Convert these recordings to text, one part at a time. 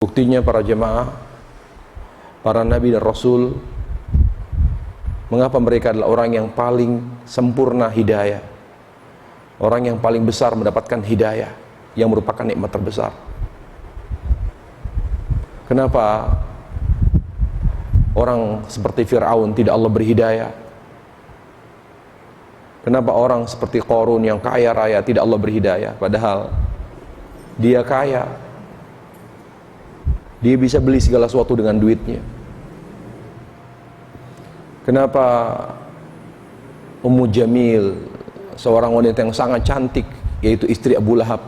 Buktinya para jemaah, para nabi dan rasul, mengapa mereka adalah orang yang paling sempurna hidayah, orang yang paling besar mendapatkan hidayah yang merupakan nikmat terbesar. Kenapa orang seperti Fir'aun tidak Allah beri hidayah? Kenapa orang seperti Qarun yang kaya raya tidak Allah beri hidayah? Padahal dia kaya, dia bisa beli segala sesuatu dengan duitnya. Kenapa Ummu Jamil, seorang wanita yang sangat cantik, yaitu istri Abu Lahab,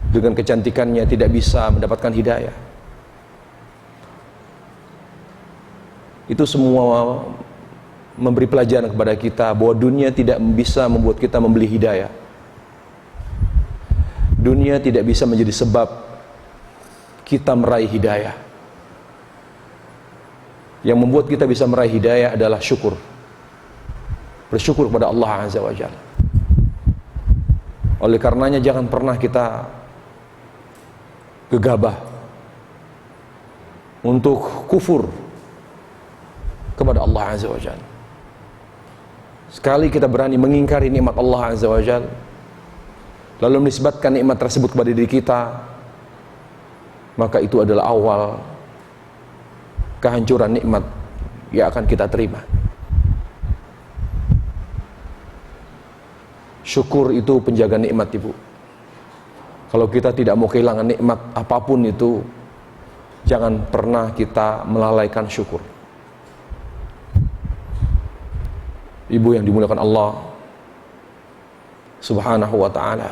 dengan kecantikannya tidak bisa mendapatkan hidayah? Itu semua memberi pelajaran kepada kita bahwa dunia tidak bisa membuat kita membeli hidayah. Dunia tidak bisa menjadi sebab kita meraih hidayah. Yang membuat kita bisa meraih hidayah adalah syukur. Bersyukur kepada Allah Azza wa Jalla. Oleh karenanya jangan pernah kita gegabah untuk kufur kepada Allah Azza wa Jalla. Sekali kita berani mengingkari nikmat Allah Azza wa Jalla, lalu menisbatkan nikmat tersebut kepada diri kita, maka itu adalah awal kehancuran nikmat yang akan kita terima. Syukur itu penjaga nikmat, Ibu. Kalau kita tidak mau kehilangan nikmat apapun itu, jangan pernah kita melalaikan syukur. Ibu yang dimuliakan Allah Subhanahu wa ta'ala,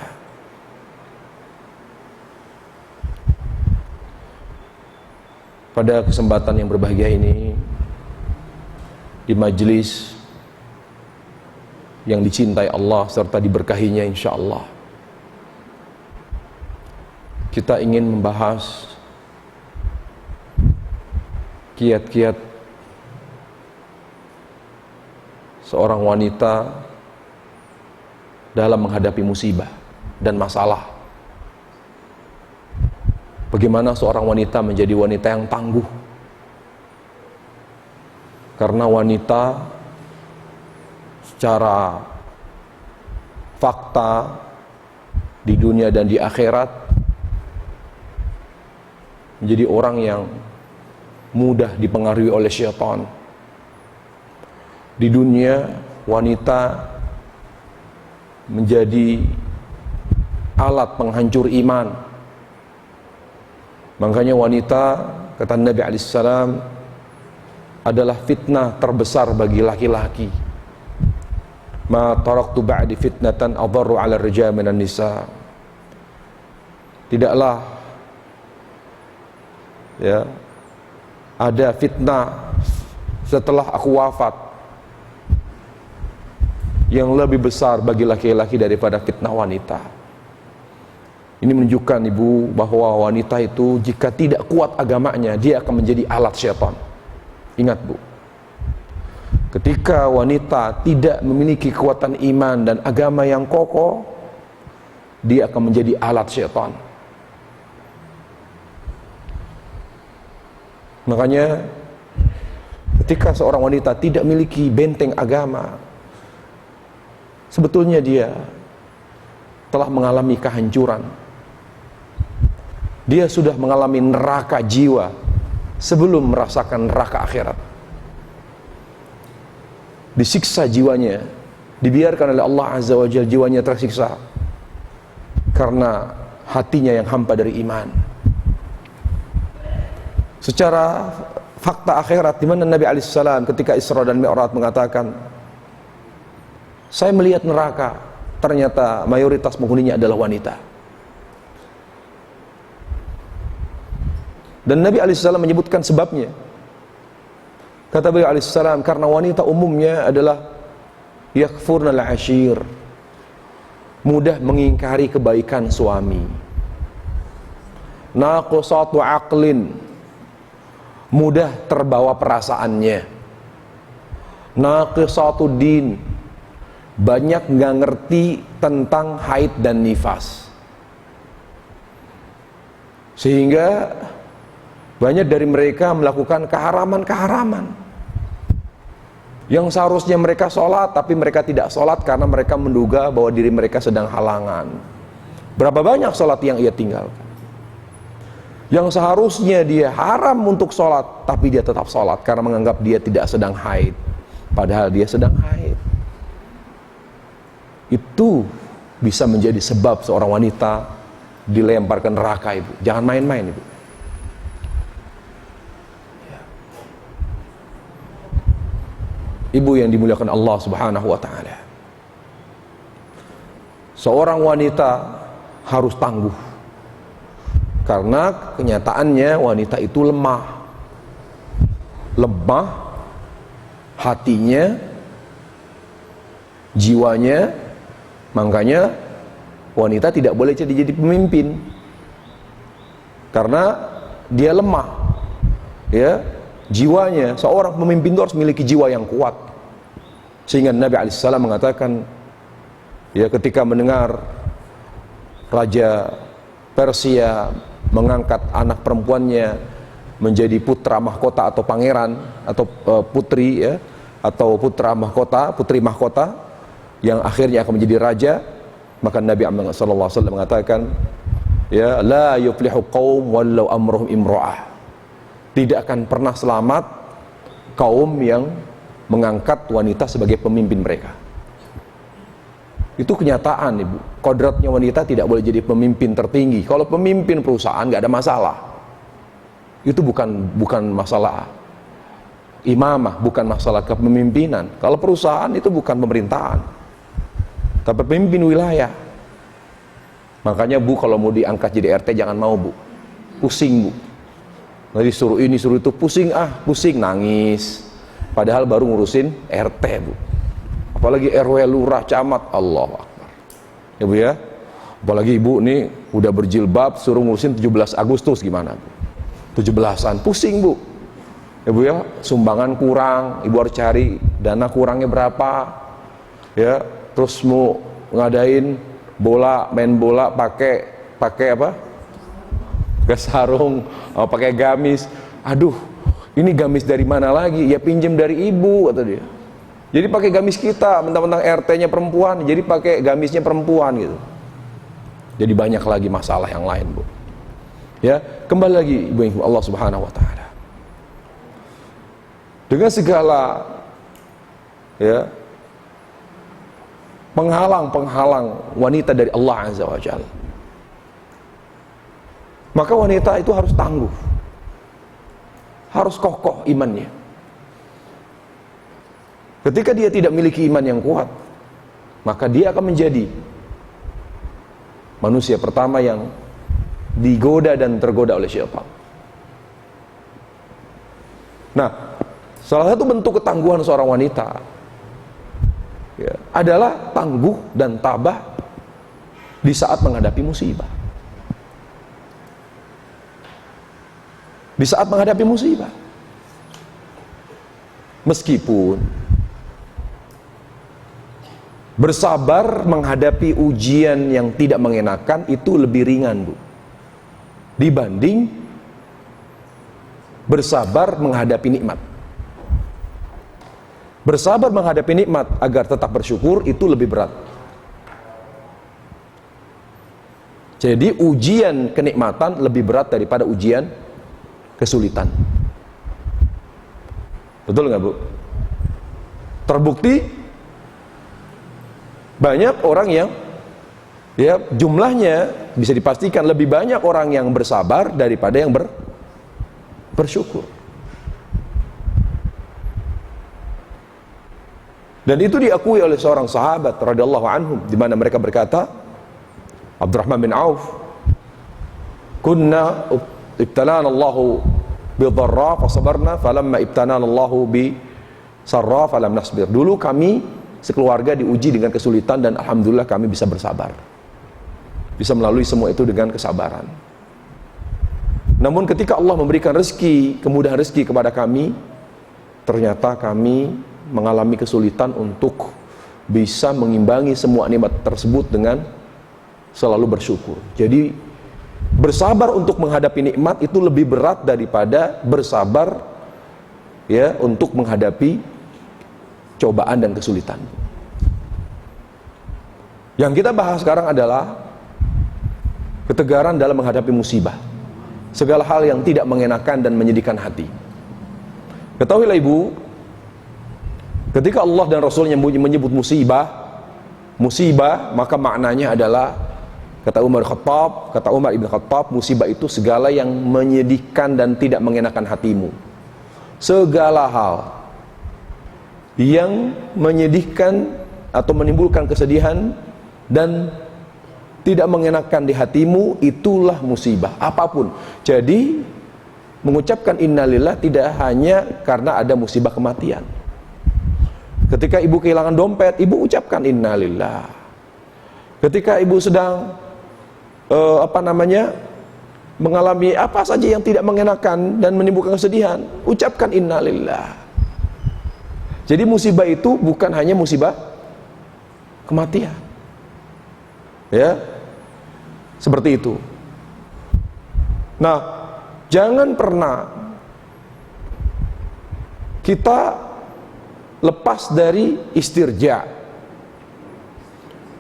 pada kesempatan yang berbahagia ini, di majelis yang dicintai Allah serta diberkahinya insyaallah, kita ingin membahas kiat-kiat seorang wanita dalam menghadapi musibah dan masalah. Bagaimana seorang wanita menjadi wanita yang tangguh? Karena wanita secara fakta di dunia dan di akhirat menjadi orang yang mudah dipengaruhi oleh syaitan. Di dunia wanita menjadi alat penghancur iman. Makanya wanita, kata Nabi alaihissalam, adalah fitnah terbesar bagi laki-laki. Ma taraktu ba'di fitnatan adharru 'ala ar-rijal minan nisa. Tidaklah ada fitnah setelah aku wafat yang lebih besar bagi laki-laki daripada fitnah wanita. Ini menunjukkan, Ibu, bahwa wanita itu jika tidak kuat agamanya, dia akan menjadi alat syaitan. Ingat, Bu, ketika wanita tidak memiliki kekuatan iman dan agama yang kokoh, dia akan menjadi alat syaitan. Makanya ketika seorang wanita tidak memiliki benteng agama, sebetulnya dia telah mengalami kehancuran. Dia sudah mengalami neraka jiwa sebelum merasakan neraka akhirat. Disiksa jiwanya, dibiarkan oleh Allah Azza wa Jalla jiwanya tersiksa karena hatinya yang hampa dari iman. Secara fakta akhirat, di mana Nabi alaihissalam ketika Isra dan Mi'raj mengatakan, saya melihat neraka, ternyata mayoritas penghuninya adalah wanita. Dan Nabi alaihissalam menyebutkan sebabnya. Kata beliau alaihissalam, karena wanita umumnya adalah yakfurnal ashir, mudah mengingkari kebaikan suami. Naqsatu aqlin, mudah terbawa perasaannya. Naqsatu din, banyak nggak ngerti tentang haid dan nifas. Sehingga banyak dari mereka melakukan keharaman-keharaman yang seharusnya mereka sholat, tapi mereka tidak sholat karena mereka menduga bahwa diri mereka sedang halangan. Berapa banyak sholat yang ia tinggalkan? Yang seharusnya dia haram untuk sholat, tapi dia tetap sholat karena menganggap dia tidak sedang haid, padahal dia sedang haid. Itu bisa menjadi sebab seorang wanita dilempar ke neraka, ibu. Jangan main-main, ibu. Ibu yang dimuliakan Allah Subhanahu wa ta'ala, seorang wanita harus tangguh, karena kenyataannya wanita itu lemah hatinya, jiwanya. Makanya wanita tidak boleh jadi pemimpin karena dia lemah, ya, jiwanya. Seorang pemimpin itu harus memiliki jiwa yang kuat. Sehingga Nabi alaihissalam mengatakan, ya, ketika mendengar Raja Persia mengangkat anak perempuannya menjadi putra mahkota atau pangeran atau putri, ya, atau putra mahkota, putri mahkota yang akhirnya akan menjadi raja, maka Nabi sallallahu alaihi wasallam mengatakan, ya, la yuflihu qaum walau amruhum imra'ah. Tidak akan pernah selamat kaum yang mengangkat wanita sebagai pemimpin mereka. Itu kenyataan, ibu. Kodratnya wanita tidak boleh jadi pemimpin tertinggi. Kalau pemimpin perusahaan nggak ada masalah. Itu bukan masalah imamah, bukan masalah kepemimpinan. Kalau perusahaan itu bukan pemerintahan, tapi pemimpin wilayah. Makanya, bu, kalau mau diangkat jadi RT jangan mau, bu. Pusing, bu. Nanti suruh ini suruh itu, pusing, nangis. Padahal baru ngurusin RT, bu. Apalagi RW, lurah, camat, Allahu Akbar. Ya, bu, ya. Apalagi ibu nih udah berjilbab suruh ngurusin 17 Agustus gimana, bu? 17-an, pusing, bu. Ya, bu, ya. Sumbangan kurang, ibu harus cari dana kurangnya berapa. Ya, terus mau ngadain bola, main bola pakai apa? Pakai sarung, pakai gamis. Aduh, ini gamis dari mana lagi? Ya pinjem dari ibu, kata dia. Jadi pakai gamis kita, mentang-mentang RT-nya perempuan, jadi pakai gamisnya perempuan gitu. Jadi banyak lagi masalah yang lain, bu. Ya, kembali lagi, ibu Allah Subhanahu wa ta'ala. Dengan segala, ya, penghalang wanita dari Allah Azza wa Jalla, maka wanita itu harus tangguh, harus kokoh imannya. Ketika dia tidak memiliki iman yang kuat, maka dia akan menjadi manusia pertama yang digoda dan tergoda oleh syaitan. Nah, salah satu bentuk ketangguhan seorang wanita, ya, adalah tangguh dan tabah di saat menghadapi musibah. Di saat menghadapi musibah, meskipun bersabar menghadapi ujian yang tidak mengenakan itu lebih ringan, bu, dibanding bersabar menghadapi nikmat. Bersabar menghadapi nikmat agar tetap bersyukur itu lebih berat. Jadi ujian kenikmatan lebih berat daripada ujian kesulitan. Betul nggak, bu? Terbukti banyak orang yang, ya, jumlahnya bisa dipastikan lebih banyak orang yang bersabar daripada yang bersyukur. Dan itu diakui oleh seorang sahabat radhiyallahu anhum, di mana mereka berkata, Abdurrahman bin Auf, kunna ibtalana Allahu bidharra fasabarna falamma ibtalana Allahu bisarra falam nasbir. Dulu kami sekeluarga diuji dengan kesulitan dan alhamdulillah kami bisa bersabar, bisa melalui semua itu dengan kesabaran. Namun ketika Allah memberikan rezeki, kemudahan rezeki kepada kami, ternyata kami mengalami kesulitan untuk bisa mengimbangi semua nikmat tersebut dengan selalu bersyukur. Jadi Bersabar untuk menghadapi nikmat itu lebih berat daripada bersabar ya untuk menghadapi cobaan dan kesulitan. Yang kita bahas sekarang adalah ketegaran dalam menghadapi musibah, segala hal yang tidak mengenakan dan menyedihkan hati. Ketahuilah ibu, ketika Allah dan Rasulnya menyebut musibah, maka maknanya adalah, kata Umar ibn Khattab, musibah itu segala yang menyedihkan dan tidak mengenakan hatimu. Segala hal yang menyedihkan atau menimbulkan kesedihan dan tidak mengenakan di hatimu, itulah musibah, apapun. Jadi mengucapkan innalillah tidak hanya karena ada musibah kematian. Ketika ibu kehilangan dompet, ibu ucapkan innalillah. Ketika ibu sedang mengalami apa saja yang tidak mengenakan dan menimbulkan kesedihan, ucapkan innalillah. Jadi musibah itu bukan hanya musibah kematian. Ya, seperti itu. Nah, jangan pernah kita lepas dari istirja,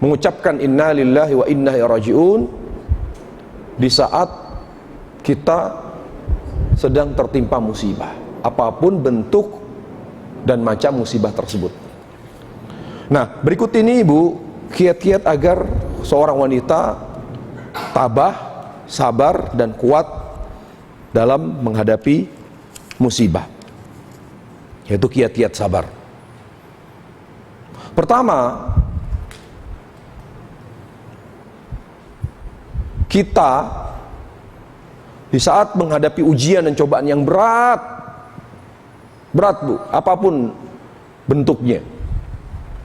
mengucapkan inna lillahi wa inna ilaihi raji'un di saat kita sedang tertimpa musibah, apapun bentuk dan macam musibah tersebut. Nah, berikut ini ibu, kiat-kiat agar seorang wanita tabah, sabar dan kuat dalam menghadapi musibah, yaitu kiat-kiat sabar. Pertama, kita di saat menghadapi ujian dan cobaan yang berat bu, apapun bentuknya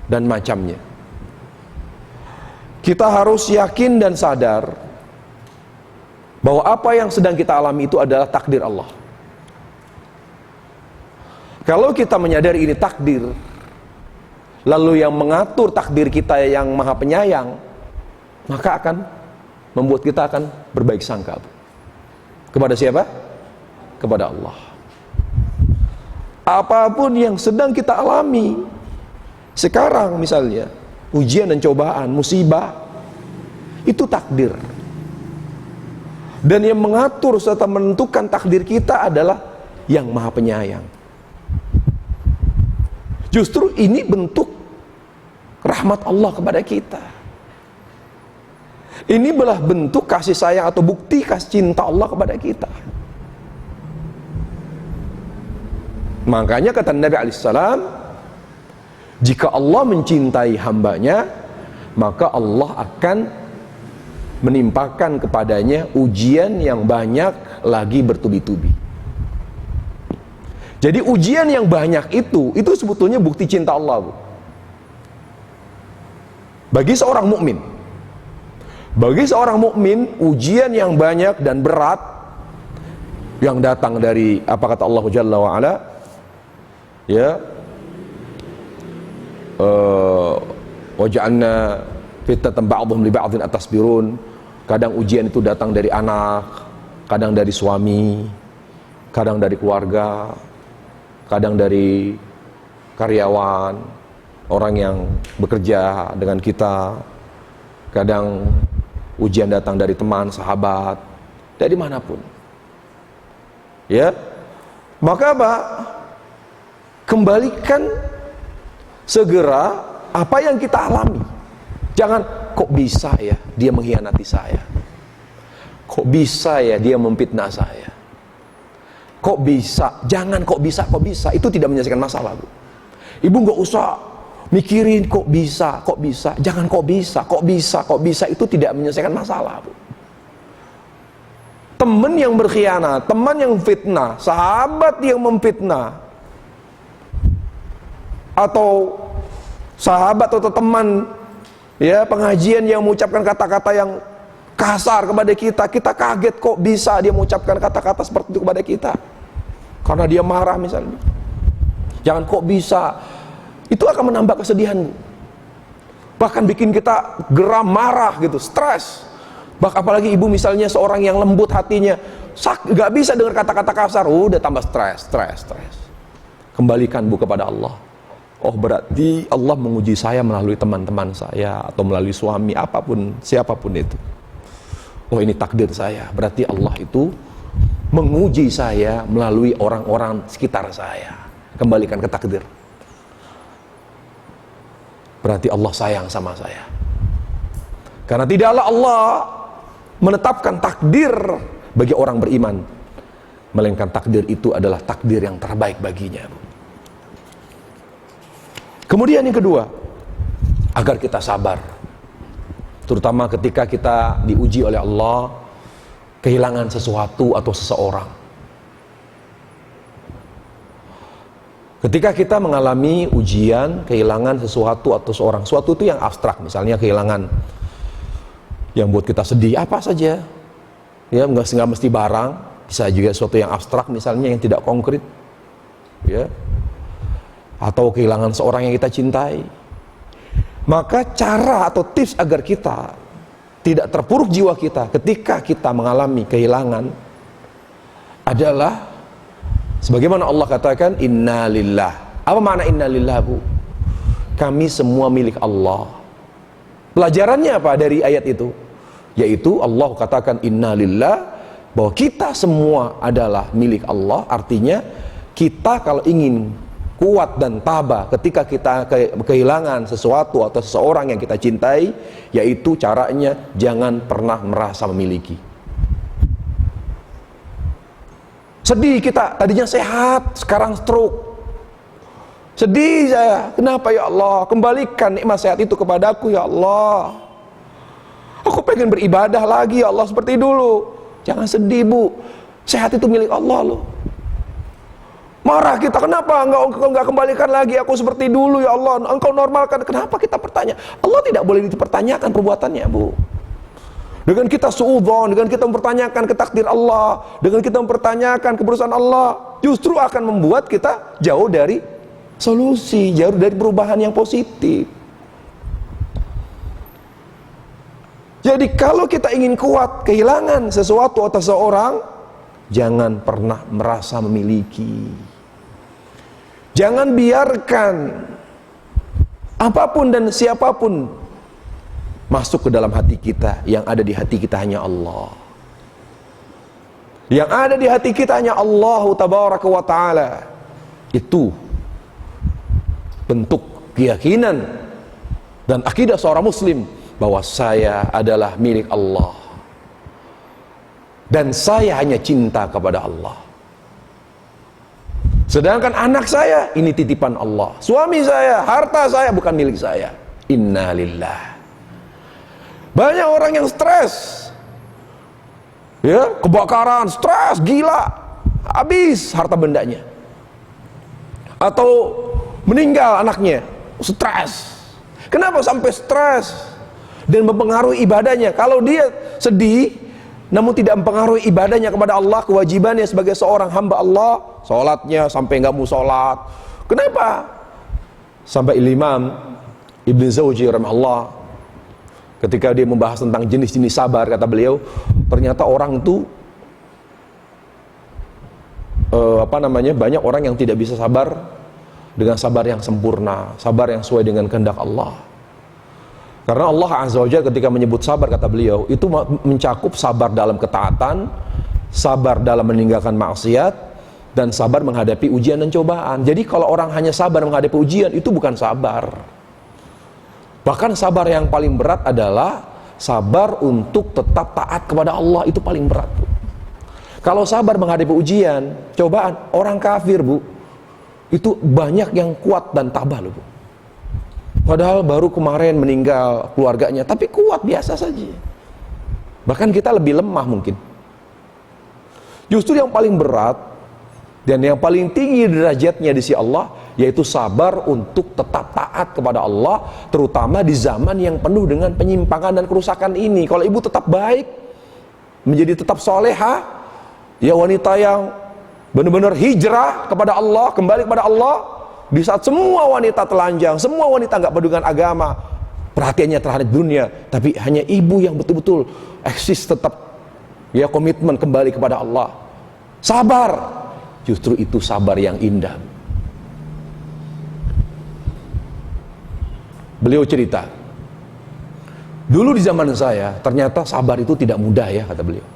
dan macamnya, kita harus yakin dan sadar bahwa apa yang sedang kita alami itu adalah takdir Allah. Kalau kita menyadari ini takdir, lalu yang mengatur takdir kita yang maha penyayang, maka akan membuat kita akan berbaik sangka. Kepada siapa? Kepada Allah. Apapun yang sedang kita alami sekarang, misalnya ujian dan cobaan, musibah, itu takdir. Dan yang mengatur serta menentukan takdir kita adalah yang maha penyayang. Justru ini bentuk rahmat Allah kepada kita. Ini adalah bentuk kasih sayang atau bukti kasih cinta Allah kepada kita. Makanya kata Nabi alaihissalam, jika Allah mencintai hambanya, maka Allah akan menimpakan kepadanya ujian yang banyak lagi bertubi-tubi. Jadi ujian yang banyak itu sebetulnya bukti cinta Allah, bu. Bagi seorang mukmin. Bagi seorang mukmin, ujian yang banyak dan berat yang datang dari apa kata Allah Jalla wa Ala, ya, waja'alna fitnatan ba'dhum li ba'dhin atasbirun. Kadang ujian itu datang dari anak, kadang dari suami, kadang dari keluarga, kadang dari karyawan, orang yang bekerja dengan kita, kadang ujian datang dari teman, sahabat, dari manapun. Ya, maka apa? Kembalikan segera apa yang kita alami. Jangan, kok bisa ya dia mengkhianati saya? Kok bisa ya dia memfitnah saya? Kok bisa? Jangan kok bisa. Itu tidak menyelesaikan masalah, bu. Ibu nggak usah mikirin kok bisa. Jangan kok bisa. Itu tidak menyelesaikan masalah, bu. Teman yang berkhianat, teman yang fitnah, sahabat yang memfitnah, atau sahabat atau teman ya pengajian yang mengucapkan kata-kata yang kasar kepada kita, kita kaget kok bisa dia mengucapkan kata-kata seperti itu kepada kita karena dia marah misalnya. Jangan kok bisa, itu akan menambah kesedihan, bahkan bikin kita geram, marah gitu, stres, Apalagi ibu misalnya seorang yang lembut hatinya, gak bisa dengar kata-kata kasar, udah tambah stres. Kembalikan bu kepada Allah. Oh berarti Allah menguji saya melalui teman-teman saya, atau melalui suami, apapun, siapapun itu. Oh ini takdir saya, berarti Allah itu menguji saya melalui orang-orang sekitar saya. Kembalikan ke takdir. Berarti Allah sayang sama saya. Karena tidaklah Allah menetapkan takdir bagi orang beriman, melainkan takdir itu adalah takdir yang terbaik baginya. Kemudian yang kedua, agar kita sabar, terutama ketika kita diuji oleh Allah kehilangan sesuatu atau seseorang. Ketika kita mengalami ujian kehilangan sesuatu atau seseorang, sesuatu itu yang abstrak, misalnya kehilangan yang buat kita sedih, apa saja, ya nggak mesti barang, bisa juga sesuatu yang abstrak, misalnya yang tidak konkret, ya, atau kehilangan seorang yang kita cintai. Maka cara atau tips agar kita tidak terpuruk jiwa kita ketika kita mengalami kehilangan adalah sebagaimana Allah katakan, inna lillah. Apa makna inna lillah, bu? Kami semua milik Allah. Pelajarannya apa dari ayat itu? Yaitu Allah katakan inna lillah, bahwa kita semua adalah milik Allah. Artinya kita kalau ingin kuat dan tabah ketika kita kehilangan sesuatu atau seseorang yang kita cintai, yaitu caranya jangan pernah merasa memiliki. Sedih kita, tadinya sehat, sekarang stroke. Sedih saya, kenapa ya Allah? Kembalikan nikmat sehat itu kepadaku ya Allah. Aku pengen beribadah lagi ya Allah seperti dulu. Jangan sedih bu, sehat itu milik Allah loh. Marah kita, kenapa engkau enggak kembalikan lagi aku seperti dulu ya Allah? Engkau normalkan, kenapa kita bertanya? Allah tidak boleh dipertanyakan perbuatannya bu. Dengan kita suudzon, dengan kita mempertanyakan ketakdir Allah, dengan kita mempertanyakan kebesaran Allah, justru akan membuat kita jauh dari solusi, jauh dari perubahan yang positif. Jadi kalau kita ingin kuat kehilangan sesuatu atau seseorang, jangan pernah merasa memiliki. Jangan biarkan apapun dan siapapun masuk ke dalam hati kita. Yang ada di hati kita hanya Allah. Yang ada di hati kita hanya Allah tabaraka wa ta'ala. Itu bentuk keyakinan dan akidah seorang muslim, bahwa saya adalah milik Allah dan saya hanya cinta kepada Allah. Sedangkan anak saya ini titipan Allah, suami saya, harta saya bukan milik saya. Inna lillah. Banyak orang yang stres, ya, kebakaran, stres, gila, habis harta bendanya, atau meninggal anaknya, stres. Kenapa sampai stres? Dan mempengaruhi ibadahnya. Kalau dia sedih namun tidak mempengaruhi ibadahnya kepada Allah, kewajibannya sebagai seorang hamba Allah, sholatnya sampai nggak mau sholat. Kenapa? Sampai Imam Ibn Zawji rahimahullah, ketika dia membahas tentang jenis-jenis sabar, kata beliau, ternyata orang itu banyak orang yang tidak bisa sabar dengan sabar yang sempurna, sabar yang sesuai dengan kehendak Allah. Karena Allah Azza wa Jalla ketika menyebut sabar, kata beliau, itu mencakup sabar dalam ketaatan, sabar dalam meninggalkan maksiat, dan sabar menghadapi ujian dan cobaan. Jadi kalau orang hanya sabar menghadapi ujian, itu bukan sabar. Bahkan sabar yang paling berat adalah sabar untuk tetap taat kepada Allah, itu paling berat, bu. Kalau sabar menghadapi ujian, cobaan, orang kafir, bu, itu banyak yang kuat dan tabah loh, bu. Padahal baru kemarin meninggal keluarganya, tapi kuat biasa saja. Bahkan kita lebih lemah mungkin. Justru yang paling berat dan yang paling tinggi derajatnya di sisi Allah, yaitu sabar untuk tetap taat kepada Allah, terutama di zaman yang penuh dengan penyimpangan dan kerusakan ini. Kalau ibu tetap baik, menjadi tetap soleha, ya wanita yang benar-benar hijrah kepada Allah, kembali kepada Allah. Di saat semua wanita telanjang, semua wanita nggak peduli dengan agama, perhatiannya terhadap dunia, tapi hanya ibu yang betul-betul eksis tetap, ya komitmen kembali kepada Allah. Sabar, justru itu sabar yang indah. Beliau cerita, dulu di zaman saya, ternyata sabar itu tidak mudah ya, kata beliau.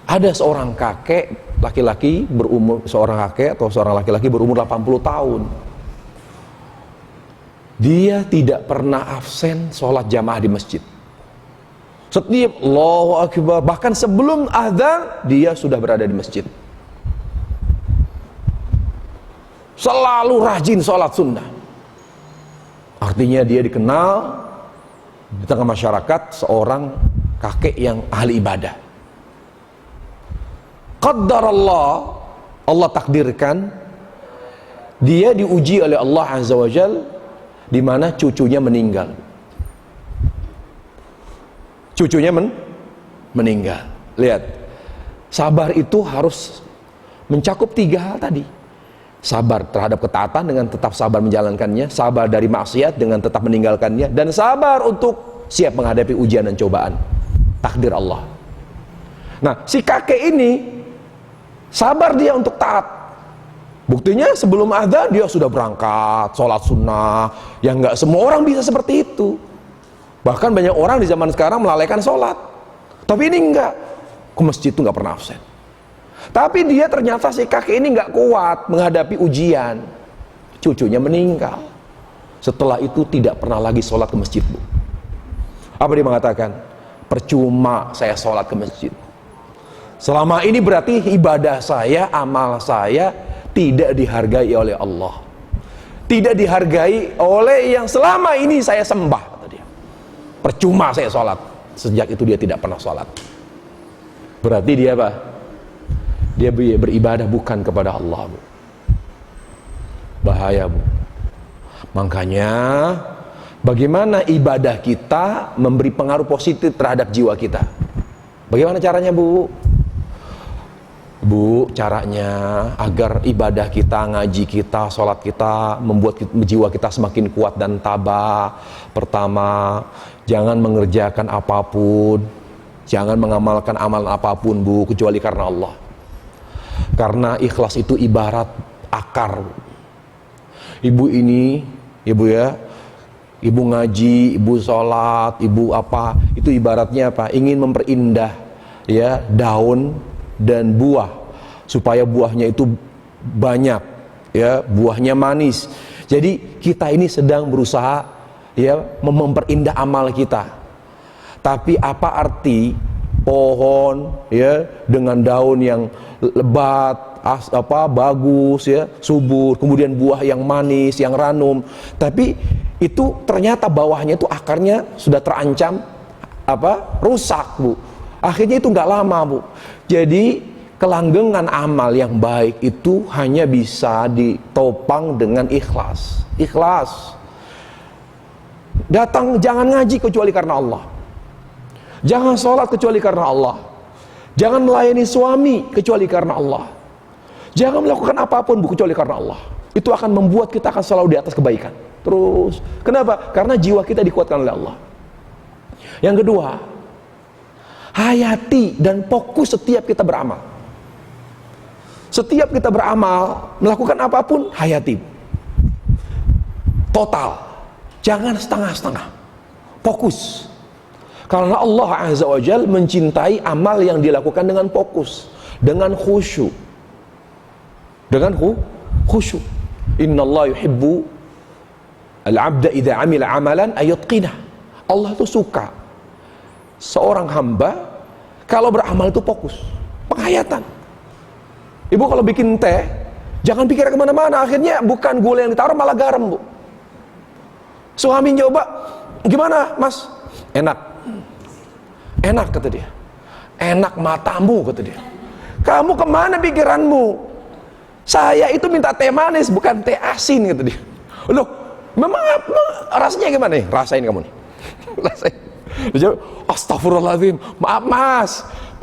Ada seorang kakek laki-laki berumur, seorang kakek atau seorang laki-laki berumur 80 tahun. Dia tidak pernah absen sholat jamaah di masjid. Setiap Allahu Akbar, bahkan sebelum azan dia sudah berada di masjid. Selalu rajin sholat sunnah. Artinya dia dikenal di tengah masyarakat seorang kakek yang ahli ibadah. Qaddarallah, Allah takdirkan dia diuji oleh Allah Azza wa Jalla, di mana cucunya meninggal. Cucunya meninggal. Lihat, sabar itu harus mencakup 3 hal tadi. Sabar terhadap ketaatan dengan tetap sabar menjalankannya, sabar dari maksiat dengan tetap meninggalkannya, dan sabar untuk siap menghadapi ujian dan cobaan. Takdir Allah. Nah, si kakek ini sabar dia untuk taat. Buktinya sebelum azan dia sudah berangkat sholat sunnah, yang nggak semua orang bisa seperti itu. Bahkan banyak orang di zaman sekarang melalaikan sholat, tapi ini enggak, ke masjid itu nggak pernah absen. Tapi dia ternyata si kakek ini nggak kuat menghadapi ujian, cucunya meninggal. Setelah itu tidak pernah lagi sholat ke masjid, Bu. Apa dia mengatakan? Percuma saya sholat ke masjid. Selama ini berarti ibadah saya, amal saya tidak dihargai oleh Allah, tidak dihargai oleh yang selama ini saya sembah, kata dia. Percuma saya sholat. Sejak itu dia tidak pernah sholat. Berarti dia apa? Dia beribadah bukan kepada Allah, Bu. Bahaya, Bu. Makanya bagaimana ibadah kita memberi pengaruh positif terhadap jiwa kita? Bagaimana caranya, Bu? Bu, caranya agar ibadah kita, ngaji kita, sholat kita membuat jiwa kita semakin kuat dan tabah. Pertama, jangan mengerjakan apapun, jangan mengamalkan amalan apapun, Bu, kecuali karena Allah. Karena ikhlas itu ibarat akar. Ibu ini, ibu ya, ibu ngaji, ibu sholat, ibu apa, itu ibaratnya apa? Ingin memperindah ya daun dan buah supaya buahnya itu banyak, ya, buahnya manis. Jadi kita ini sedang berusaha ya memperindah amal kita. Tapi apa arti pohon ya dengan daun yang lebat, bagus ya, subur, kemudian buah yang manis, yang ranum, tapi itu ternyata bawahnya itu akarnya sudah terancam rusak, Bu. Akhirnya itu nggak lama, Bu. Jadi kelanggengan amal yang baik itu hanya bisa ditopang dengan ikhlas. Ikhlas. Datang jangan ngaji kecuali karena Allah. Jangan sholat kecuali karena Allah. Jangan melayani suami kecuali karena Allah. Jangan melakukan apapun, Bu, kecuali karena Allah. Itu akan membuat kita akan selalu di atas kebaikan. Terus. Kenapa? Karena jiwa kita dikuatkan oleh Allah. Yang kedua, hayati dan fokus setiap kita beramal. Setiap kita beramal, melakukan apapun, hayati. Total. Jangan setengah-setengah. Fokus. Karena Allah Azza wa Jalla mencintai amal yang dilakukan dengan fokus, dengan khusyuk. Dengan khusyuk. Innallaha yuhibbu al-'abda idza 'amila 'amalan ayutqinah. Allah itu suka seorang hamba kalau beramal itu fokus, penghayatan. Ibu kalau bikin teh jangan pikir kemana-mana, akhirnya bukan gula yang ditaruh malah garam, Bu. Suami coba, gimana Mas? Enak, enak kata dia. Enak matamu kata dia. Kamu kemana pikiranmu? Saya itu minta teh manis bukan teh asin kata dia. Loh, memang rasanya gimana nih? Rasain kamu nih. Rasain. Astagfirullahaladzim, maaf Mas.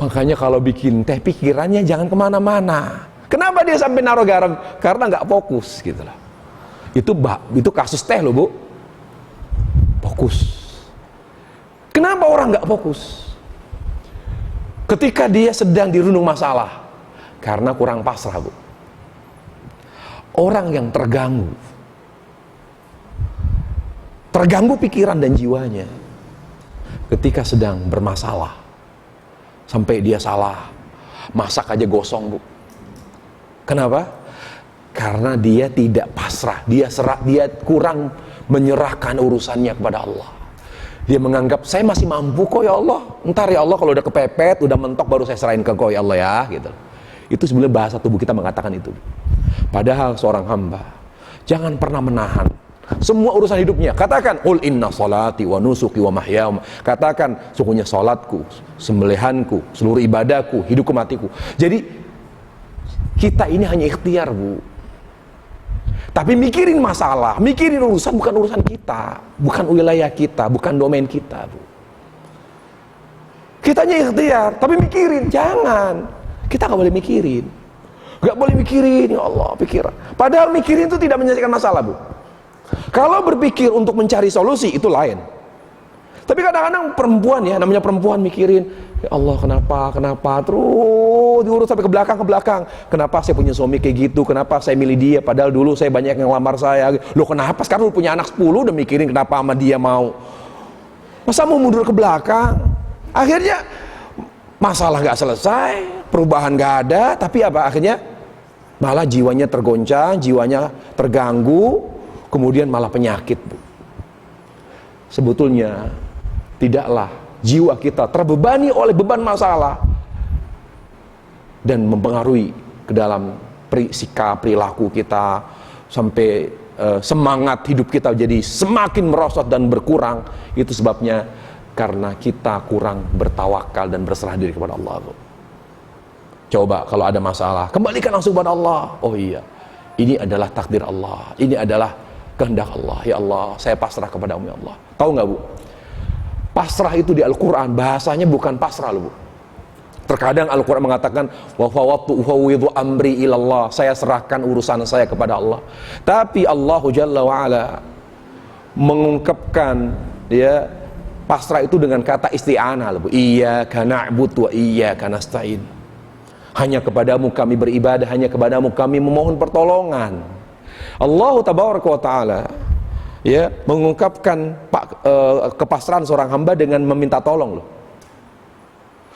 Makanya kalau bikin teh pikirannya jangan kemana-mana. Kenapa dia sampai naruh garam? Karena nggak fokus gitu lah. Itu kasus teh loh, Bu. Fokus. Kenapa orang nggak fokus ketika dia sedang dirundung masalah? Karena kurang pasrah, Bu. Orang yang terganggu pikiran dan jiwanya ketika sedang bermasalah, sampai dia salah masak aja gosong, Bu. Kenapa? Karena dia tidak pasrah, dia kurang menyerahkan urusannya kepada Allah. Dia menganggap, saya masih mampu kok ya Allah, ntar ya Allah kalau udah kepepet, udah mentok baru saya serahin ke kau ya Allah ya, gitu. Itu sebenarnya bahasa tubuh kita mengatakan itu. Padahal seorang hamba jangan pernah menahan semua urusan hidupnya. Katakan, qul inna salati wa nusuki wa mahyaya. Katakan, sungguhnya salatku, sembelihanku, seluruh ibadahku, hidupku, matiku. Jadi kita ini hanya ikhtiar, Bu. Tapi mikirin masalah, mikirin urusan bukan urusan kita, bukan wilayah kita, bukan domain kita, Bu. Kitanya ikhtiar, tapi mikirin, jangan. Kita nggak boleh mikirin. Nggak boleh mikirin, ya Allah, pikiran. Padahal mikirin itu tidak menyelesaikan masalah, Bu. Kalau berpikir untuk mencari solusi, itu lain. Tapi kadang-kadang perempuan ya, namanya perempuan mikirin, ya Allah kenapa, terus diurus sampai ke belakang. Kenapa saya punya suami kayak gitu, kenapa saya milih dia, padahal dulu saya banyak yang ngelamar saya. Loh kenapa sekarang lu punya anak 10 udah mikirin kenapa sama dia mau. Masa mau mundur ke belakang? Akhirnya masalah gak selesai, perubahan gak ada, tapi apa akhirnya? Malah jiwanya tergoncang, jiwanya terganggu, kemudian malah penyakit, Bu. Sebetulnya tidaklah jiwa kita terbebani oleh beban masalah dan mempengaruhi ke dalam sikap, perilaku kita, sampai semangat hidup kita jadi semakin merosot dan berkurang. Itu sebabnya karena kita kurang bertawakal dan berserah diri kepada Allah, Bu. Coba kalau ada masalah, kembalikan langsung kepada Allah. Oh iya, ini adalah takdir Allah, ini adalah kehendak Allah. Ya Allah, saya pasrah kepadamu ya Allah. Tahu nggak, Bu? Pasrah itu di Al-Quran bahasanya bukan pasrah loh, Bu. Terkadang Al-Quran mengatakan wa fawwadtu ufawwidhu amri ilallah, saya serahkan urusan saya kepada Allah. Tapi Allah Jalla wa Ala mengungkapkan ya pasrah itu dengan kata isti'anah loh, Bu. Iyyaka na'budu wa iyyaka nasta'in. Hanya kepadamu kami beribadah, hanya kepadamu kami memohon pertolongan. Allah Tabaraka wa Ta'ala ya mengungkapkan kepasrahan seorang hamba dengan meminta tolong loh.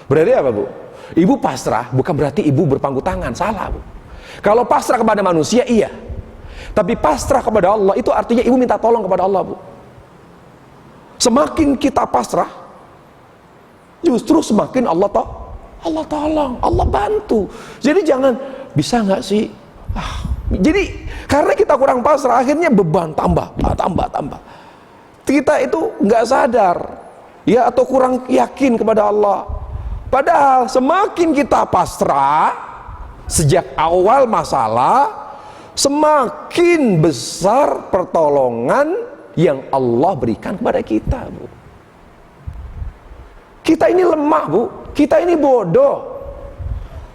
Berarti apa, Bu? Ibu pasrah bukan berarti ibu berpangku tangan, salah, Bu. Kalau pasrah kepada manusia iya, tapi pasrah kepada Allah itu artinya ibu minta tolong kepada Allah, Bu. Semakin kita pasrah, justru semakin Allah tolong, Allah bantu. Jadi jangan, bisa nggak sih? Jadi karena kita kurang pasrah, akhirnya beban tambah. Kita itu nggak sadar, ya, atau kurang yakin kepada Allah. Padahal semakin kita pasrah sejak awal masalah, semakin besar pertolongan yang Allah berikan kepada kita, Bu. Kita ini lemah, Bu. Kita ini bodoh.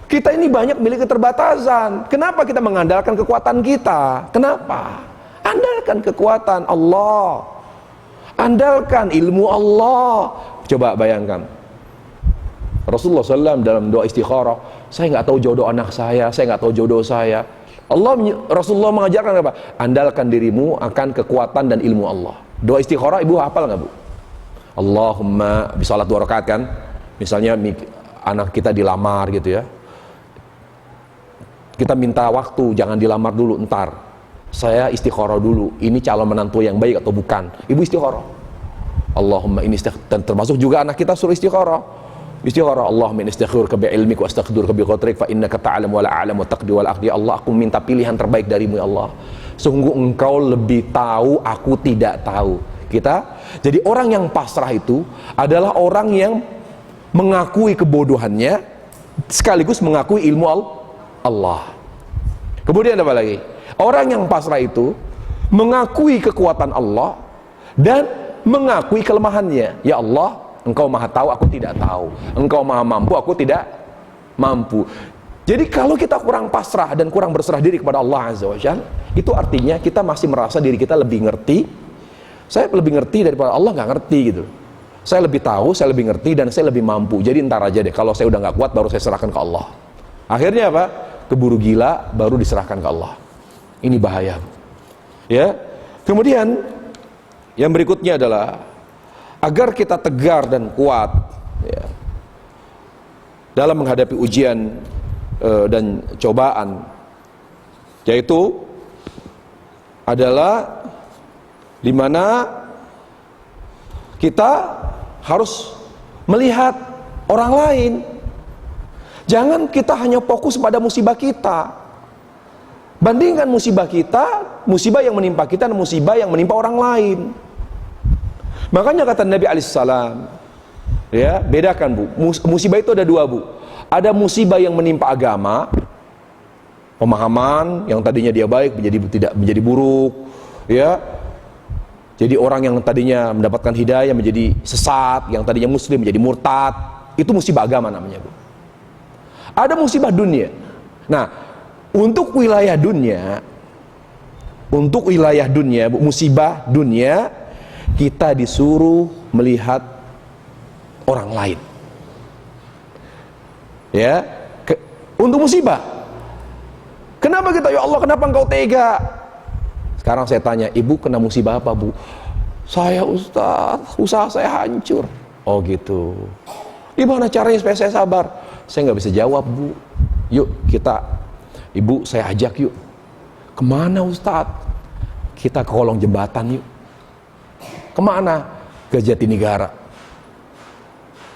Kita ini banyak memiliki keterbatasan. Kenapa kita mengandalkan kekuatan kita? Kenapa? Andalkan kekuatan Allah. Andalkan ilmu Allah. Coba bayangkan, Rasulullah SAW dalam doa istikharah, saya nggak tahu jodoh anak saya nggak tahu jodoh saya. Rasulullah mengajarkan apa? Andalkan dirimu akan kekuatan dan ilmu Allah. Doa istikharah ibu hafal nggak, Bu? Allahumma, bisa salat 2 rakaat kan? Misalnya anak kita dilamar gitu ya, kita minta waktu, jangan dilamar dulu, ntar saya istikharah dulu, ini calon menantu yang baik atau bukan. Ibu istikharah, Allahumma ini dan termasuk juga anak kita suruh istikharah. Allahumma inni astakhiruka bi ilmika wa astaghfiruka bi qadrik fa innaka ta'lamu wa la a'lamu wa taqdi wa la aqdi. Allah, aku minta pilihan terbaik darimu ya Allah, sungguh engkau lebih tahu, aku tidak tahu. Jadi orang yang pasrah itu adalah orang yang mengakui kebodohannya sekaligus mengakui ilmu Allah. Kemudian apa lagi? Orang yang pasrah itu mengakui kekuatan Allah dan mengakui kelemahannya. Ya Allah, engkau maha tahu, aku tidak tahu. Engkau maha mampu, aku tidak mampu. Jadi kalau kita kurang pasrah dan kurang berserah diri kepada Allah Azza wa Jalla, itu artinya kita masih merasa diri kita lebih ngerti. Saya lebih ngerti daripada Allah, nggak ngerti gitu. Saya lebih tahu, saya lebih ngerti, dan saya lebih mampu. Jadi ntar aja deh, kalau saya udah nggak kuat baru saya serahkan ke Allah. Akhirnya apa? Keburu gila, baru diserahkan ke Allah. Ini bahaya. Ya. Kemudian yang berikutnya adalah agar kita tegar dan kuat, ya, dalam menghadapi ujian dan cobaan, yaitu adalah dimana kita harus melihat orang lain. Jangan kita hanya fokus pada musibah kita. Bandingkan musibah kita, musibah yang menimpa kita dan musibah yang menimpa orang lain. Makanya kata Nabi alaihissalam, ya, bedakan bu, musibah itu ada dua bu. Ada musibah yang menimpa agama, pemahaman yang tadinya dia baik tidak menjadi buruk, ya. Jadi orang yang tadinya mendapatkan hidayah menjadi sesat, yang tadinya muslim menjadi murtad. Itu musibah agama namanya, Bu. Ada musibah dunia. Nah, untuk wilayah dunia, Bu, musibah dunia, kita disuruh melihat orang lain. Ya, untuk musibah. Kenapa kita, ya Allah, kenapa engkau tega? Sekarang saya tanya, ibu kena musibah apa, Bu? Saya, Ustaz, usaha saya hancur. Oh gitu. Gimana caranya supaya saya sabar? Saya nggak bisa jawab, Bu. Yuk kita, ibu saya ajak yuk. Kemana, Ustaz? Kita ke kolong jembatan yuk. Kemana? Ke Jatinegara.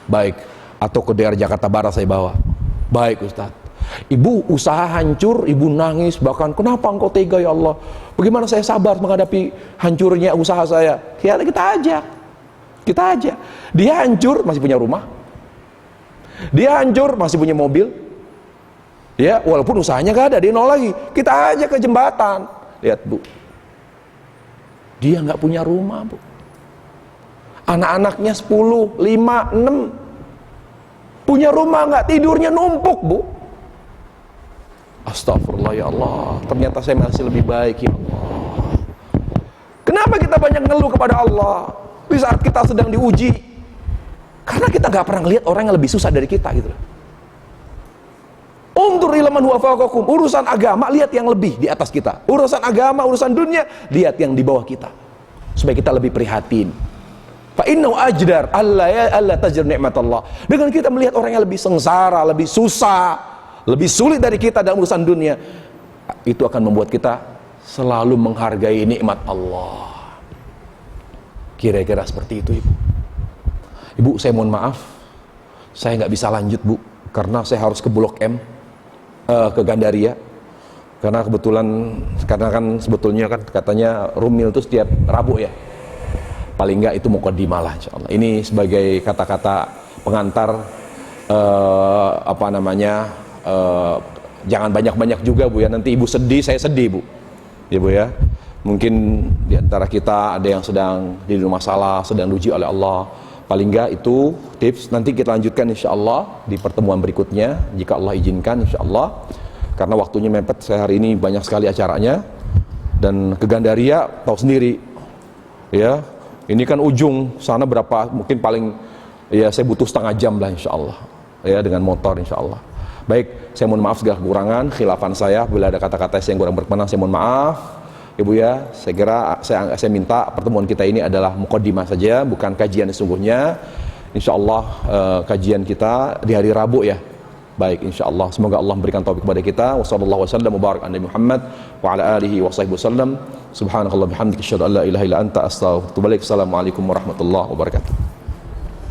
Baik. Atau ke daerah Jakarta Barat saya bawa. Baik, Ustaz. Ibu usaha hancur, ibu nangis, bahkan kenapa engkau tega ya Allah? Bagaimana saya sabar menghadapi hancurnya usaha saya? Ya kita ajak. Dia hancur masih punya rumah, dia hancur masih punya mobil, ya walaupun usahanya gak ada, dia nol lagi. Kita ajak ke jembatan. Lihat Bu, dia nggak punya rumah Bu, anak-anaknya 10, 5, 6, punya rumah nggak, tidurnya numpuk Bu. Astagfirullah ya Allah, ternyata saya masih lebih baik ya Allah. Kenapa kita banyak ngeluh kepada Allah di saat kita sedang diuji? Karena kita gak pernah lihat orang yang lebih susah dari kita gitu. Undur ilaman huwa fawqakum, urusan agama lihat yang lebih di atas kita. Urusan agama, urusan dunia lihat yang di bawah kita. Supaya kita lebih prihatin. Fa innahu ajdar alla tajr nikmatallah. Dengan kita melihat orang yang lebih sengsara, lebih susah, lebih sulit dari kita dalam urusan dunia, itu akan membuat kita selalu menghargai nikmat Allah. Kira-kira seperti itu, Ibu. Ibu, saya mohon maaf, saya nggak bisa lanjut, Bu, karena saya harus ke Blok M, ke Gandaria. Karena kan sebetulnya kan katanya Rumil itu setiap Rabu ya. Paling nggak itu mukadimah lah, insyaallah. Ini sebagai kata-kata pengantar, jangan banyak-banyak juga Bu ya, nanti Ibu sedih, saya sedih Bu, ya Bu ya. Mungkin diantara kita ada yang sedang di masalah, sedang diuji oleh Allah. Paling enggak itu tips, nanti kita lanjutkan insyaallah di pertemuan berikutnya, jika Allah izinkan insyaallah. Karena waktunya mepet, saya hari ini banyak sekali acaranya. Dan ke Gandaria, tahu sendiri ya, ini kan ujung sana berapa, mungkin paling ya saya butuh setengah jam lah insyaallah ya, dengan motor insyaallah. Baik, saya mohon maaf segala kekurangan, khilafan saya, bila ada kata-kata saya yang kurang berkenan, saya mohon maaf. Ibu ya, saya kira saya minta pertemuan kita ini adalah mukadimah saja, bukan kajian sesungguhnya. Insyaallah kajian kita di hari Rabu ya. Baik, insyaallah semoga Allah memberikan taufik kepada kita. Wassallallahu wasallam mubarak ala Muhammad wa ala alihi wa sahbihi wasallam. Subhanakallah bihamdika asyhadu an la ilaha illa anta astaghfiruka wa atubu ilaik. Assalamualaikum warahmatullahi wabarakatuh.